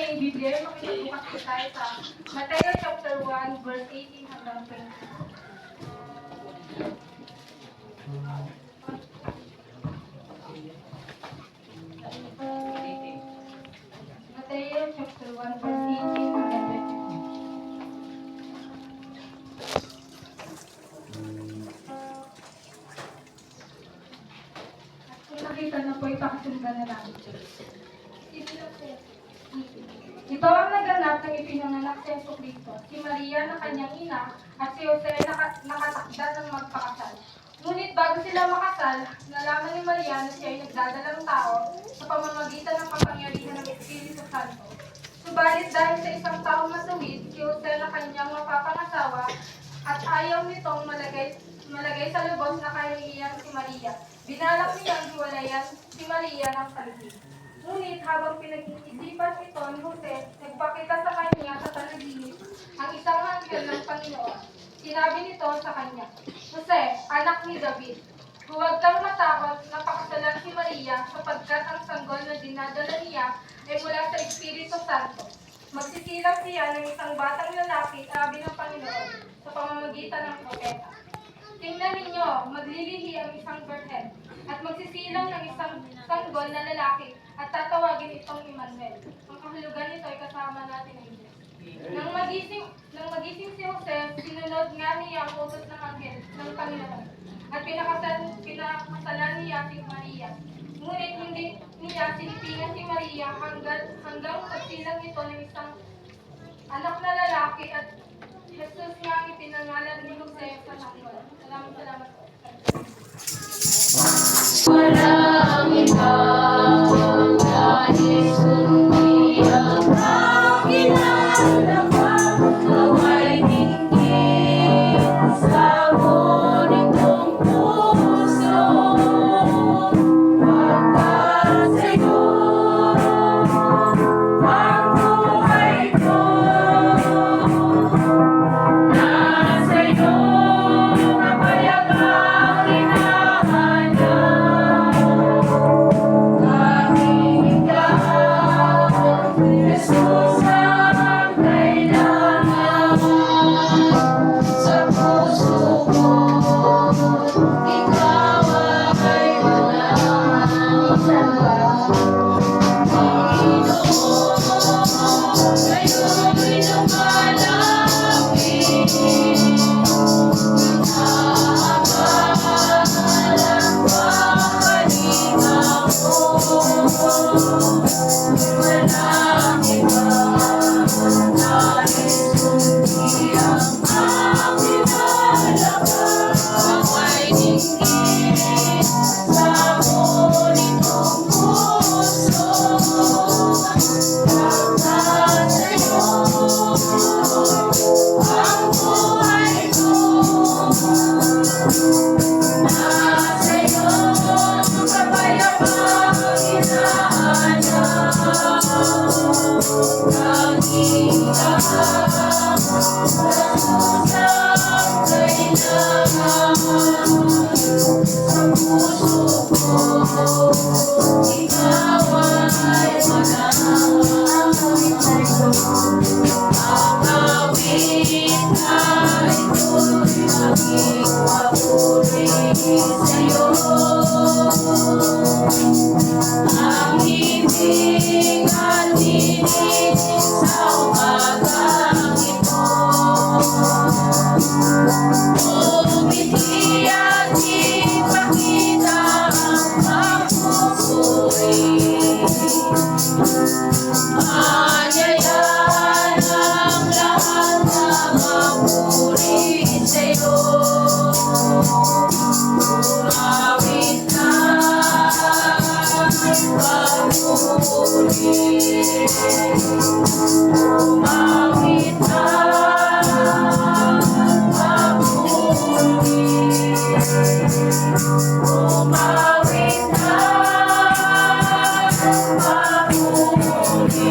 may Biblia, makikita po tayo sa Mateo chapter 1, verse 18 hanggang 20. Mateo chapter 1, verse 18 hanggang 20. At kung nakita na po, ipakasundan na namin. Ito ang naganap ng ipinanganak si Jesucristo, si Maria na kanyang ina at si Jose nakatakda ng magpakasal. Ngunit bago sila makasal, nalaman ni Maria na siya ay nagdadalang tao sa pamamagitan ng kapangyarihan ng Espiritu Santo. Subalit dahil sa isang taong matuwid, si Jose na kanyang mapapangasawa at ayaw nitong malagay sa lubos na kahihiyan si Maria, binalak niya ang hiwalayan si Maria ng salubin. Ngunit habang pinag-iisipan ito ni Jose, nagpakita sa kanya sa panaginip ang isang anghel ng Panginoon. Sinabi nito sa kanya, Jose, anak ni David, huwag kang matakot na pakasalan si Maria sapagkat ang sanggol na dinadala niya ay mula sa Espiritu Santo. Magsisilang siya ng isang batang lalaki, sabi ng Panginoon, sa pamamagitan ng propeta. Tingnan ninyo, maglilihi ang isang birhen at magsisilang ng isang sanggol na lalaki at tatawagin itong Emmanuel. Ang kahulugan nito ay kasama natin ang Diyos. Nang magising si Jose, sinunod nga niya ang utos ng anghel ng Panginoon at pinakasalan niya si Maria. Ngunit hindi niya sinipingan si Maria hanggang magsilang ito ng isang anak na lalaki at Jesus nga ang ipinangalan ni Jose sa sanggol. Salamat po. Walang ibang nais kundi ang Panginoon away dinggin sa ngunitong puso. Pagkat sa'yo ang buhay ko, nasa'yo kapayapang hinahanap. Jesus ang kailangan sa puso ko, ikaw ay walang iba. Panginoon, sa'yo'y lumalapit, minamahal ang pagkalinga ko. Walang ibang nais kundi ang Panginoon away dinggin sa ngunitong puso. Pagkat sa'yo ang buhay ko, nasa'yo kapayapang hinahanap. Ikaw ang kailangan sa puso ko, ikaw ay walang iba. Ang awit na ito'y maging papuri sa'yo. Ang ibig at dinig sa umagang ito, umiti at ipakita ang pagpupuri. Anyaya ng lahat na mapuri sa'yo. Umawit ka, papuri. Umawit ka, papuri. Umawit ka, papuri.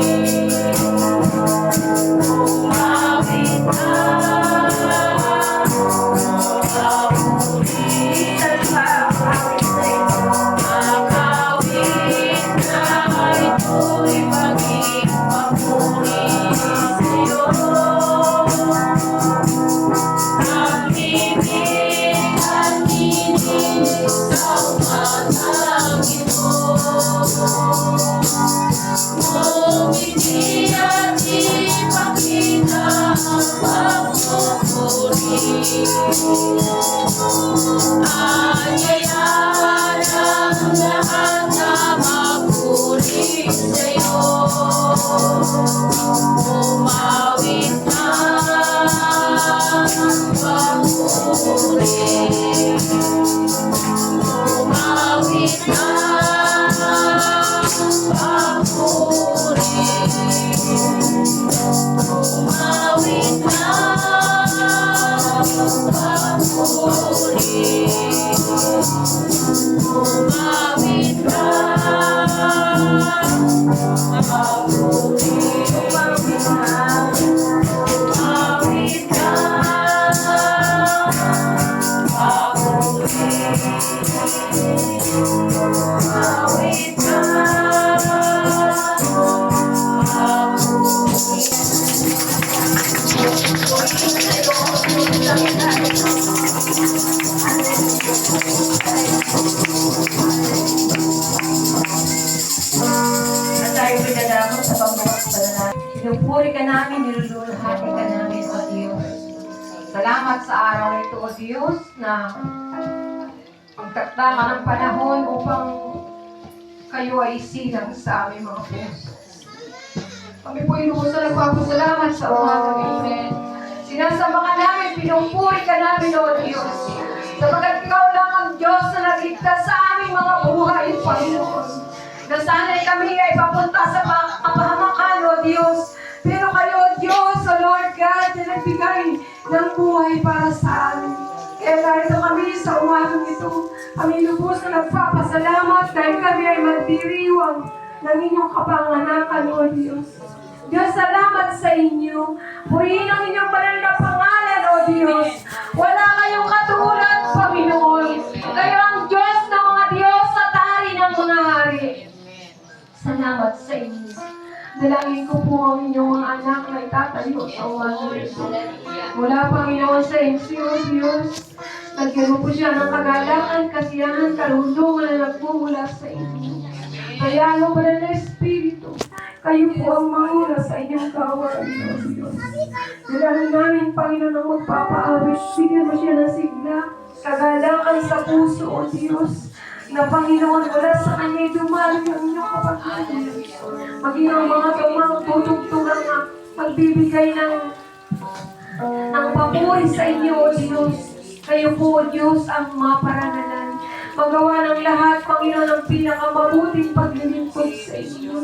Umawit ka, Makawit na ito'y maging papuri. Awit na At tayo pinadamot sa pagbukas pa na natin. Pinupuri ka namin, niluluhati ka namin, O Diyos. Salamat sa araw na ito, O Diyos, na pagtaktama ng panahon upang kayo ay isilang sa aming mga puso. Kami po inuusan nagpapasalamat sa umagang Amen. Sinasama ka namin, pinupuri ka namin, O Diyos. Sapagkat ikaw lang ang Diyos na nagligtas sa aming mga buhay, Panginoon. Na sana'y kami ay papunta sa kapahamakan, O Diyos. Pero kayo, O Diyos, O Lord God, na nagbigay ng buhay para sa amin. Kaya dahil kami sa umagang ito, kami lubos na nagpapasalamat dahil kami ay magdiriwang ng inyong kapanganakan, O Diyos. Diyos, salamat sa inyo. Purihin ang inyong banal na pangalan, O Diyos. Wala kayong katulad, Panginoon. Kayo ang Diyos ng mga Diyos at hari ng mga hari. Salamat sa inyo. Dalangin ko po ang inyong mga anak na itatayo sa umagang ito. Mula, Panginoon, sa MCO, Diyos. Nagkaroon po siya ng kagalakan, kasiyahan, karunungan na nagmumula sa inyo. Kaya ang banal na Espiritu, kayo po ang manguna sa inyong kaawaan, O Diyos. Dalangin namin, Panginoon, ang magpapaawit. Bigyan mo siya ng sigla, kagalakan sa puso, O Diyos. Na Panginoon, wala sa kanya dumalo yung inyong kapatid. Maging ang mga tumutugtugang magbibigay ng papuri sa inyo, O Diyos. Kayo po, O Diyos, ang maparangalan. Magawa ng lahat, Panginoon, ang pinakamabuting paglilingkod sa inyo.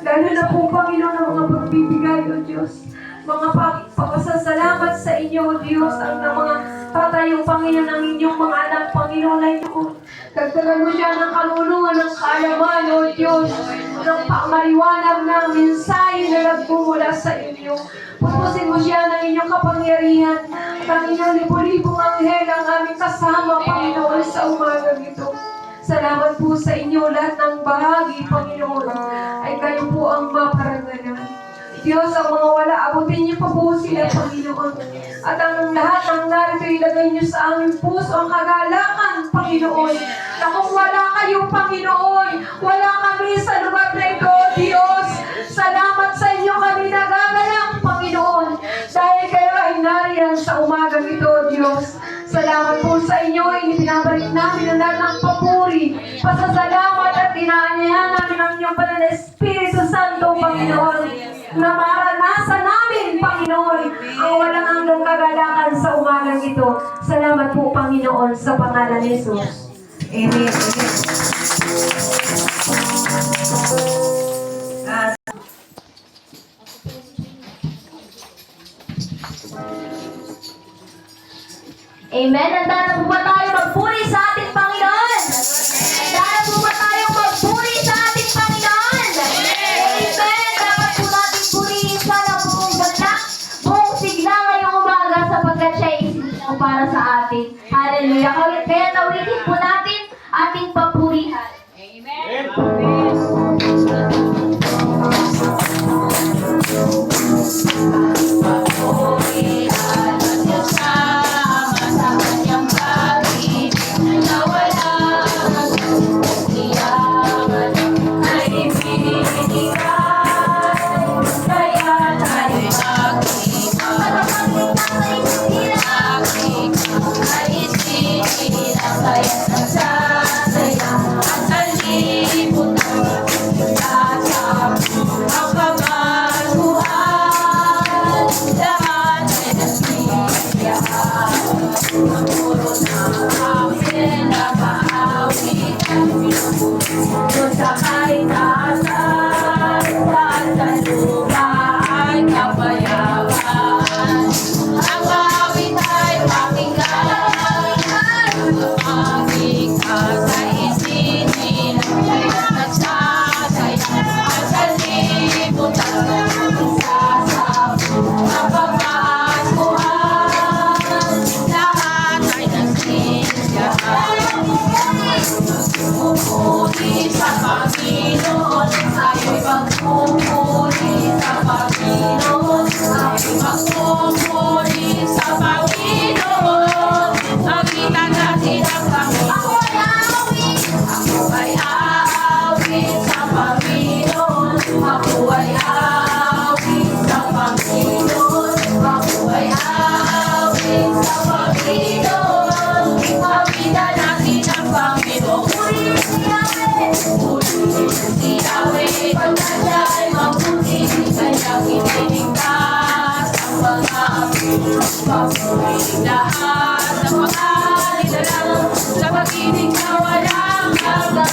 Lalo na po, Panginoon, ang mga pagbibigay, O Diyos. Mga papasasalamat sa inyo, O Diyos, ang mga tatayong Panginoon ng inyong mga anak, Panginoon na ito. Dagdagan mo siya ng kalulungan, ng kaalaman, O Diyos, ng pamaliwanag ng mensahe na nagmumula sa inyo. Pupusin mo siya ng inyong kapangyarihan at ang inyong libo-libong anghel ang aming kasama, Panginoon, sa umagang ito. Salamat po sa inyo, lahat ng bahagi, Panginoon, ay kayo po ang maparangalan. Diyos, ang mga wala, abutin niyo pa po sila, Panginoon. At ang lahat ng narito, ilagay niyo sa aming puso ang kagalakan, Panginoon. Na kung wala kayo, Panginoon, wala kami sa lugar na ito, Diyos. Salamat sa inyo kami nagagalak, Panginoon. Dahil kayo ay nariyan sa umagang ito, Diyos. Salamat po sa inyo, pinabalik namin ang lahat ng papuri, pasasalamat at inaanyayahan namin ang inyong banal na Espiritu Santo, Panginoon, na maranasan namin, Panginoon, ang walang hanggang kagalakan sa umagang ito. Salamat po, Panginoon, sa pangalan ni Jesus. Amen. Amen. Handa na po ba tayo magpuri sa ating Panginoon? Handa na po ba tayo magpuri sa ating Panginoon? Amen. Dapat po natin purihin siya ng buong ganda, buong sigla ngayong umaga sapagkat siya ay isinagawa para sa atin. Hallelujah. Kaya nawitin po natin ating papurihan. magpupuri sa Panginoon. Tayo'y magpupuri sa Panginoon. Tayo'y magpupuri sa Panginoon. Magitan natin ang Panginoon. Ako ay aawit sa Panginoon. Ako ay aawit sa Panginoon. Ako ay aawit sa Panginoon. Magitan natin ang Panginoon. Purihin si Yahweh. Pagkat siya ay mabuti, kanyang iniligtas ang mga api. Papurihin lahat ng mga nilalang sa pag-ibig na walang hanggan.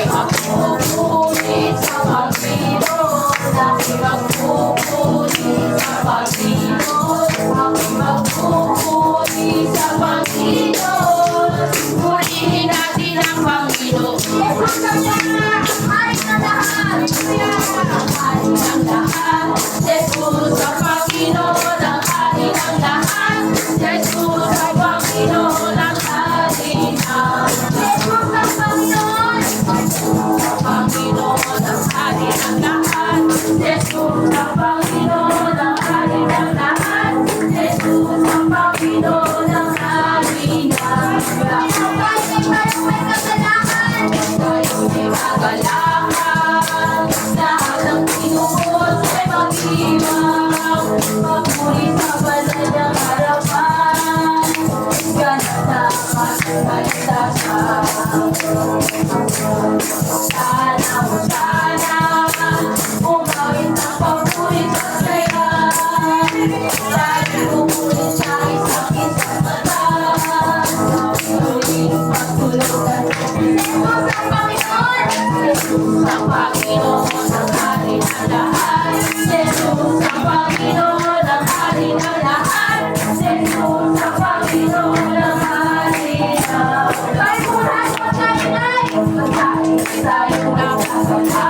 Magpupuri sa Panginoon. Dahil magpupuri sa Panginoon. Magpupuri sa Panginoon. Purihin natin ang Panginoon. Hari ng lahat. Jesus ang Panginoon, ang hari ng lahat. Jesus ang Panginoon, ang hari ng Jesus ang Panginoon. Ang Panginoon, ang hari ng lahat. Jesus ang Panginoon, ang hari ng lahat. Jesus ang Panginoon, ang hari ng lahat. Tayo'y may kagalakan. Lahat ng tinubos ay mag-iwang. Papuri sa banal ng harapan. Ganap na magpalitasang. Sana umawit ng papuri sa saya. Dahil pupuri sa isang mata. Muling pagtulugan. Jesus ang Panginoon. Jesus ang Panginoon, ang hari ng lahat. Jesus ang Panginoon, ang hari ng lahat. Jesus ang Panginoon, ang hari ng lahat. Tayo muna sa pagkainay. Pagkain tayo ng pagkain.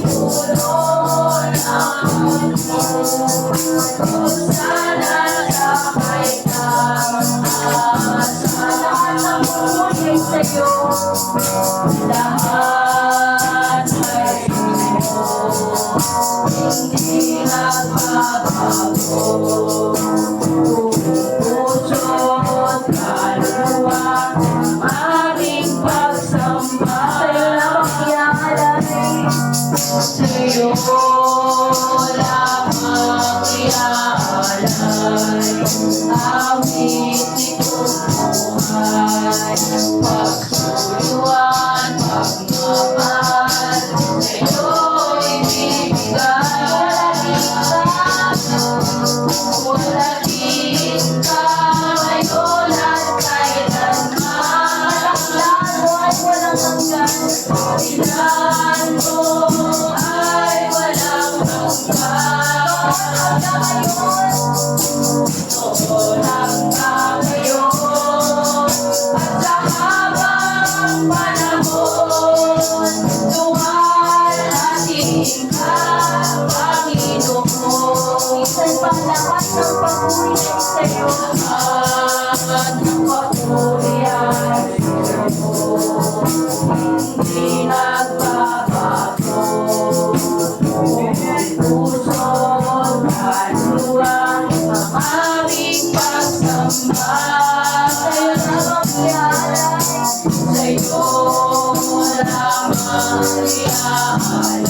puno ng sana sakay ng asa namuhay sa'yo lahat ay sa'yo hindi nagbabago puso't kaluluwa aming pagsamba sa'yo lamang iaalay sa'yo lamang iaalay awit itong buhay pagsuyuan pagmamahal sa'yo'y bibigay wala din ka ngayon at kailanman lalo ay walang hanggan kailan mo ay walang hanggan noon hanggang ngayon at sa habang panahon duwalhatiin ka Panginoon Minsan pang lahat ng papuri ay sa'yo. at ng papurihan hindi nagbabago puso't kaluluwa ang aming pagsamba sa'yo lamang iaalay sa'yo lamang iaalay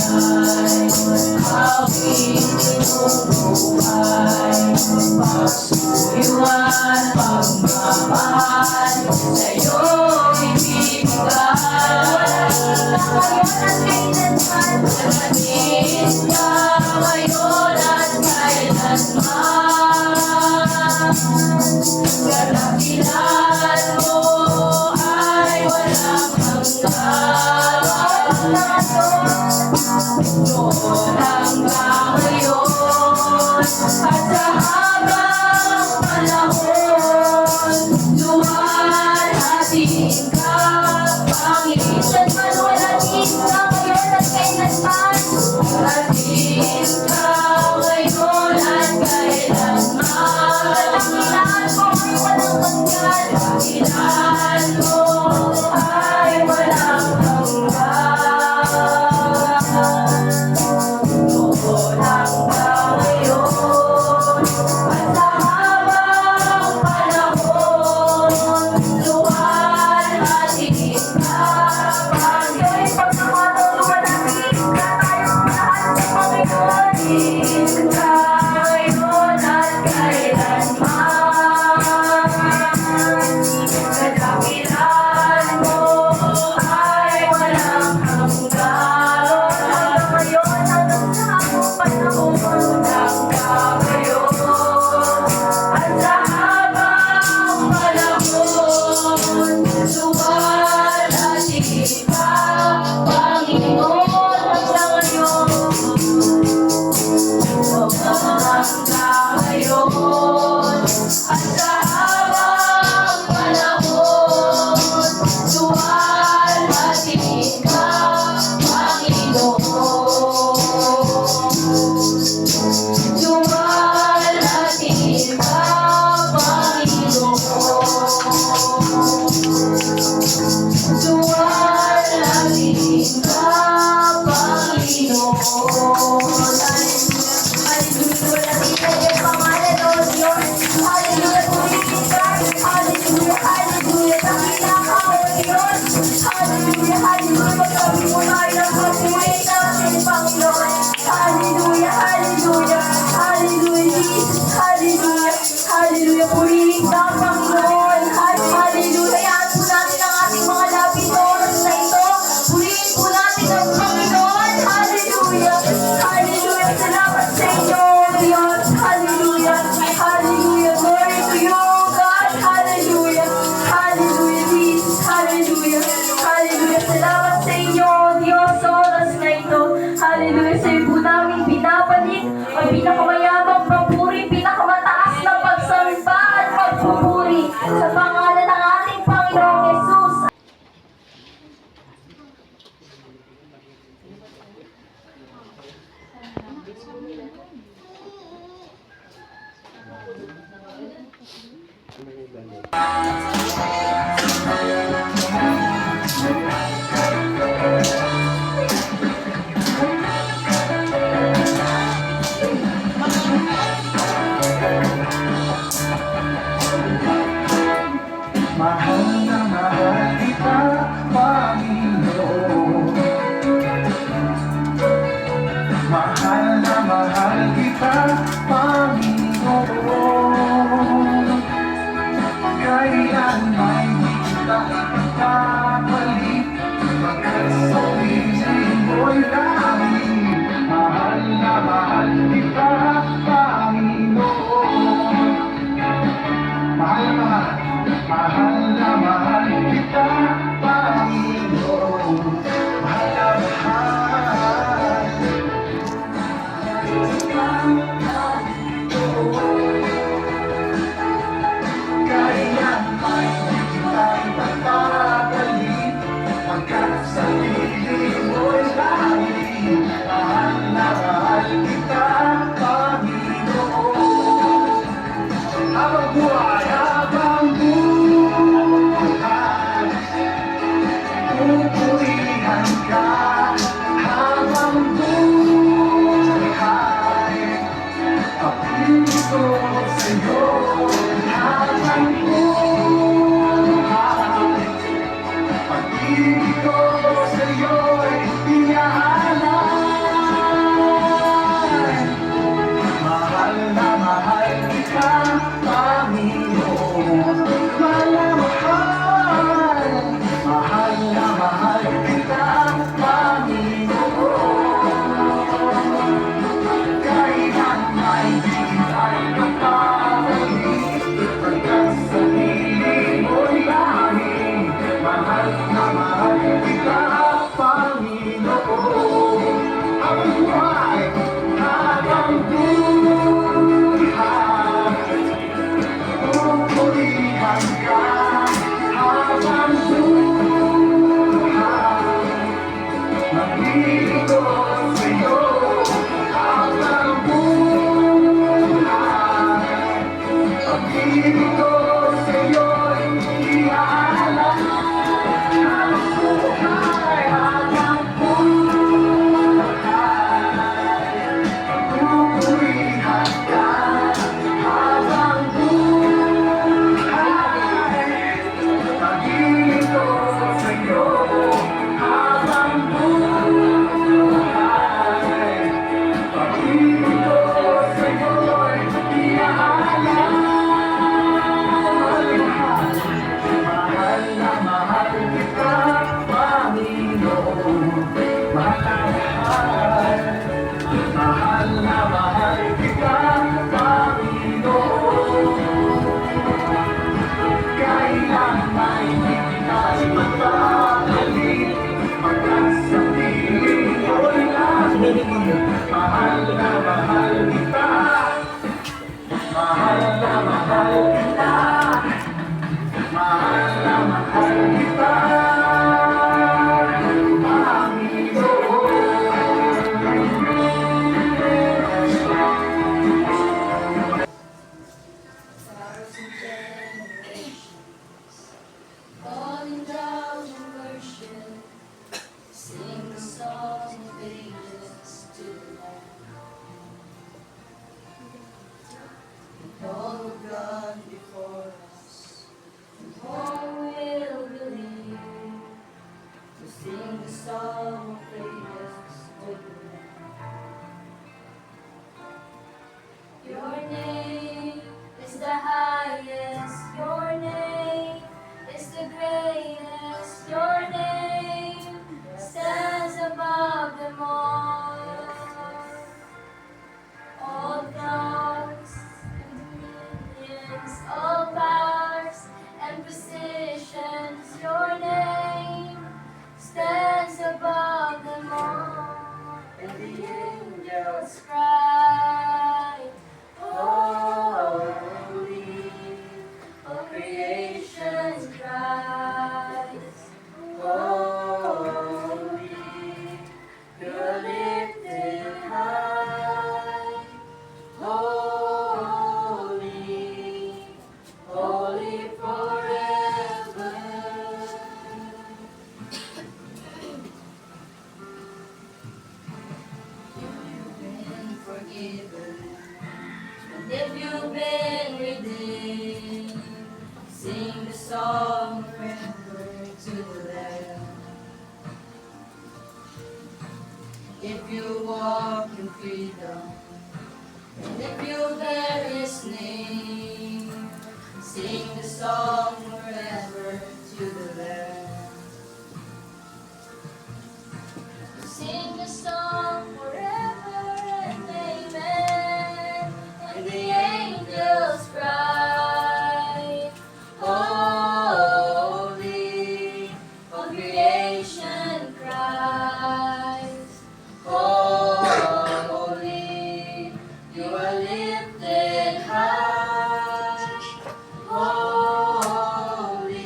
awit itong buhay pagsuyuan pagmamahal sa'yo'y ibibigay walatin ka ngayon at kailanman kalakilan mo ay walang hanggan noon hanggang ngayon at sa habang panahon luwalhatiin ka Minsan Panginoon man walatin ka ngayon at kailanman. walatin ka ngayon at kailanman Kailangan mo ay walang hanggan. kailan mo ay walang hanggan noon hanggang ngayon at sa Maglilito sa'yo habang buhay. Maglilito sa'yo'y iaalala habang buhay, habang buhay. Pagpupurihan ka habang buhay. Maglilito sa'yo habang buhay. Maglilito sa'yo'y iaalala. Mahal na mahal kita, Panginoon. Mahal na mahal kita, Panginoon. Kailanman hindi kita ipagpapagalit, pagkat sa piling ko'y namin. Mahal na mahal kita, mahal na mahal kita, mahal na mahal kita, Panginoon. Falling down in worship, sing the song of ages to the Lamb. All of God before us, and all will believe. To sing the song of ages to the Lamb. Your name is the highest. Your name is the greatest. Your name stands above them all. All thrones and dominions, all powers and positions. Your name stands above them all. And the angels cry, holy. All creation cries, holy. You're lifted high, holy, holy forever. You've been forgiven, and if you've been redeemed, sing the song forever to the Lamb. If you walk in freedom, and if you bear His name, sing the song forever to the Lamb. Sing the song forever and amen. And the angels cry, holy. All creation cries, holy. You are lifted high, holy,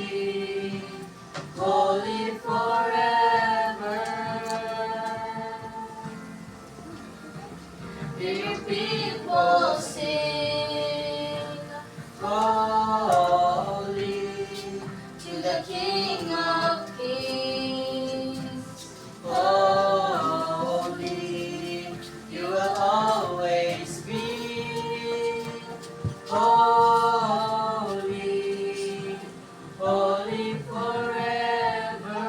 holy forever. Hear your people sing, holy, to the King of Kings. Holy, you will always be. Holy, holy forever.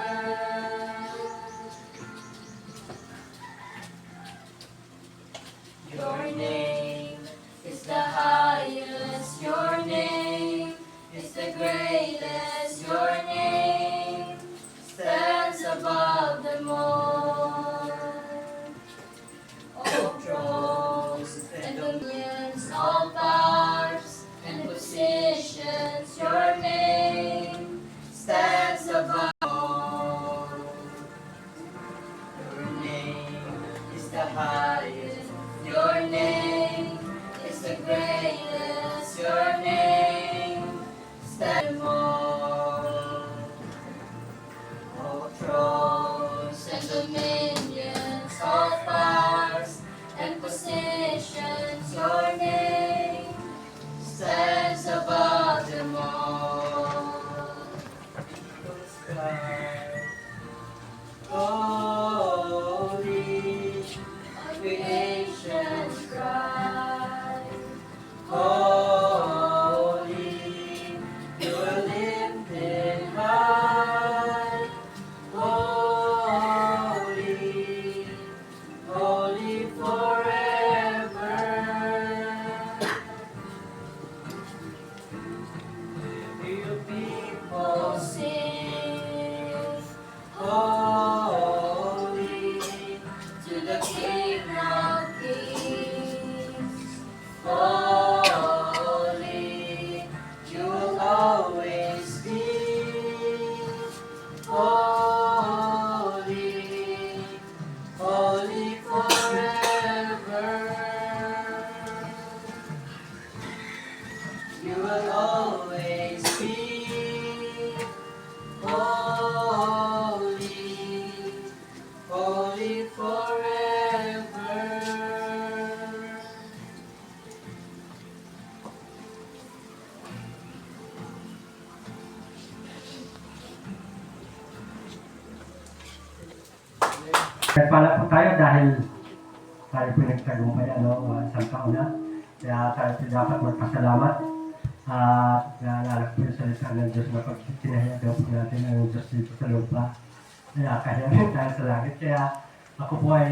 Your name is the highest. Your name is the greatest. Your name stands above them all. All thrones and dominions, all powers and positions. Your name stands above all. Your name is the highest. Your name is the greatest. Your name stands above all. All thrones and dominions. dominions, all powers and positions. Your name stands above them all. Holy, creation's cry. Holy, you are lifted high. Holy, holy forever. Your people sing. Holy, to the King of Kings. Holy, you will always be. Holy, holy forever. You will always be. Holy, holy forever. Nagpala po tayo dahil tayo po nagtagumpay isang taon na. Kaya tayo po dapat magpasalamat. At naalala po yung salita ng Diyos na pag tinahiya daw po natin ang Diyos dito sa lupa. Kaya kahiya tayo sa langit. Kaya ako po ay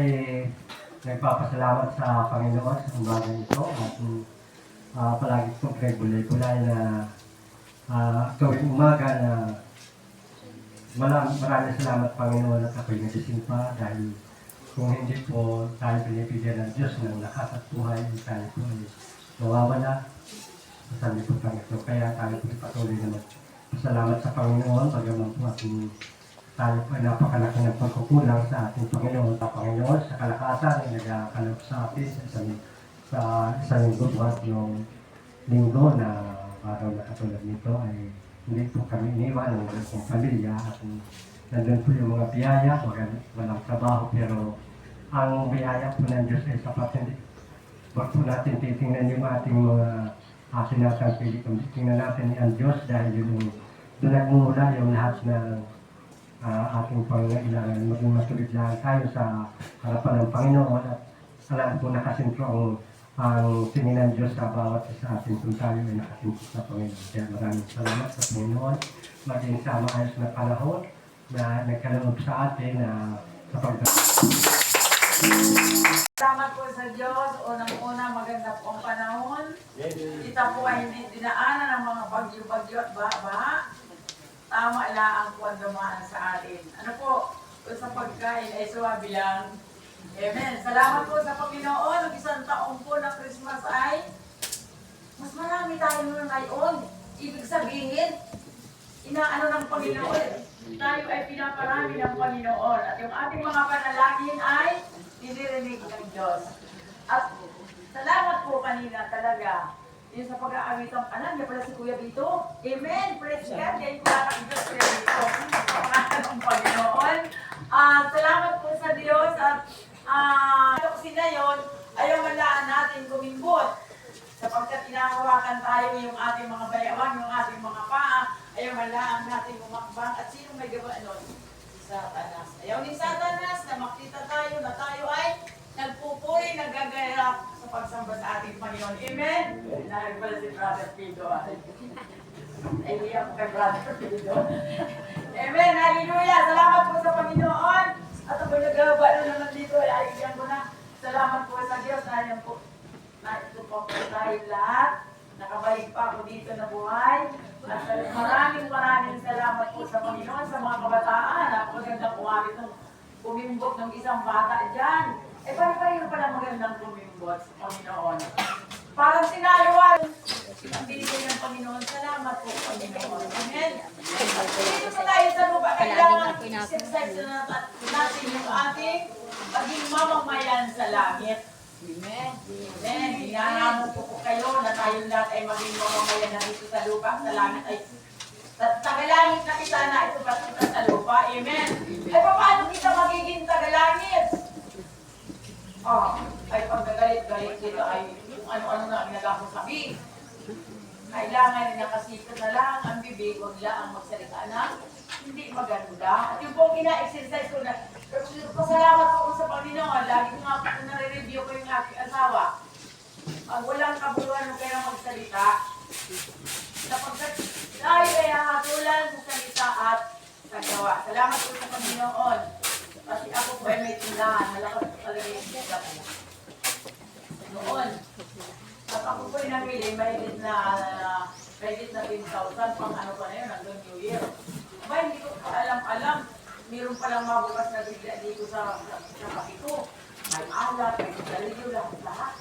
nagpapasalamat sa Panginoon sa umagang ito. At palagi pong pinagulay-bulay na tuwing umaga na maraming salamat Panginoon at ako'y nagising pa dahil kung hindi po tayo binibigyan ng Diyos ng lakas at buhay, tayo po ay mawawala sa liputan ito. Kaya tayo po patuloy naman. Salamat sa Panginoon, bagaman po tayo po ay napakalaki ng pagkukulang sa ating Panginoon. Sa Panginoon, sa kalakasan ay nagkakalap sa atin sa isang linggo at yung linggo na araw na katulad nito ay hindi po kami iniwan ng mga pamilya at nandun po yung mga biyaya, walang trabaho, pero ang biyaya po ng Diyos ay sapat. Hindi. Huwag po natin titingnan yung ating mga sinasang kung tingnan natin ang Diyos dahil yun doon nagmumula yung lahat ng ating pangangailangan. Maging matuloy lang tayo sa harapan ng Panginoon at alam po nakasintro ang tingin ng Diyos sa bawat isa atin kung tayo ay nakasintro sa Panginoon. Kaya maraming salamat sa Panginoon. Maging sa maayos na panahon na nagkaloob sa atin sa Salamat po sa Diyos. Unang-una, maganda po ang panahon. Kita po ay hindi dinaanan ng mga bagyo-bagyo at baha. Tama lang po ang dumaan sa atin. Ano po, kung sa pagkain ay suwabi lang. Amen. Salamat po sa Panginoon. Ang isang taong po ng Christmas ay mas marami tayo ngayon. Ibig sabihin, inaano ng Panginoon. Tayo ay pinaparami ng Panginoon. At yung ating mga panalangin ay dinirinig ng Diyos. At salamat po kanina talaga. Yung sa pag-aawitang alam, niya pala si Kuya Bito. Amen. Praise God. Kaya yung wala kang Diyos, Kuya Bito. Pangalan ng Panginoon. Salamat po sa Diyos. At sila yun, ayaw malaan natin gumimbot. Sapagkat inahawakan tayo yung ating mga bayawan, yung ating mga paa, ayaw malaan natin umakbang. At sino may gawa nun? Satanas. Ayaw ni Satanas na makita tayo na tayo ay nagpupuri, nagagaya sa pagsamba sa ating Panginoon. Amen? Dahil pala si Brother Pido. Ay, iyak ko kay Brother Pido. Amen. Hallelujah. Salamat po sa Panginoon. At ako nagaba na naman dito. Ay, iyan ko na. Salamat po sa Diyos. Dahil po, na ito po tayo lahat. Nakabalik pa ako dito na buhay. At maraming salamat po sa Panginoon sa mga kabataan. Napakagandang kumamit ng pumimbot ng isang bata dyan. Eh, paano pala magandang pumimbot sa Panginoon? Parang sinaluan. Ang binigay ng Panginoon. Salamat po, Panginoon. Amen. Dito po tayo sa lupa. Kailangan exercise na natin yung ating maging mamamayan sa langit. Amen. Amen. Hinahamon po kayo na tayong lahat ay maging mamamayan na dito sa lupa. Sa langit ay Tagalangit na kita na ito ba kita sa lupa? Amen. Ay, paano kita magiging tagalangit? Ay pagkagalit-galit dito ay kung ano-ano na ang nagkakasabi. Kailangan na nakasikat na lang ang bibig, huwag lang ang magsalita na hindi maganda. At yung pong ina-exercise ko na, pasalamat ako sa Panginoon, lagi ko nga po nare-review ko yung aking asawa. Pag walang kabuluhan, huwag kayong magsalita. Sapagkat tayo ay hahatulan sa salita at sa gawa. Salamat po sa Panginoon. Kasi ako po ay may tindahan. Malakas po talaga yung tindahan ko. Noon, at ako po ay namili, mahigit na 10,000 pang ano pa na yun, hanggang New Year. Aba, hindi ko pa alam. Meron palang mabukas na bigla dito sa paki ko. May alat, may dalilyo, lahat.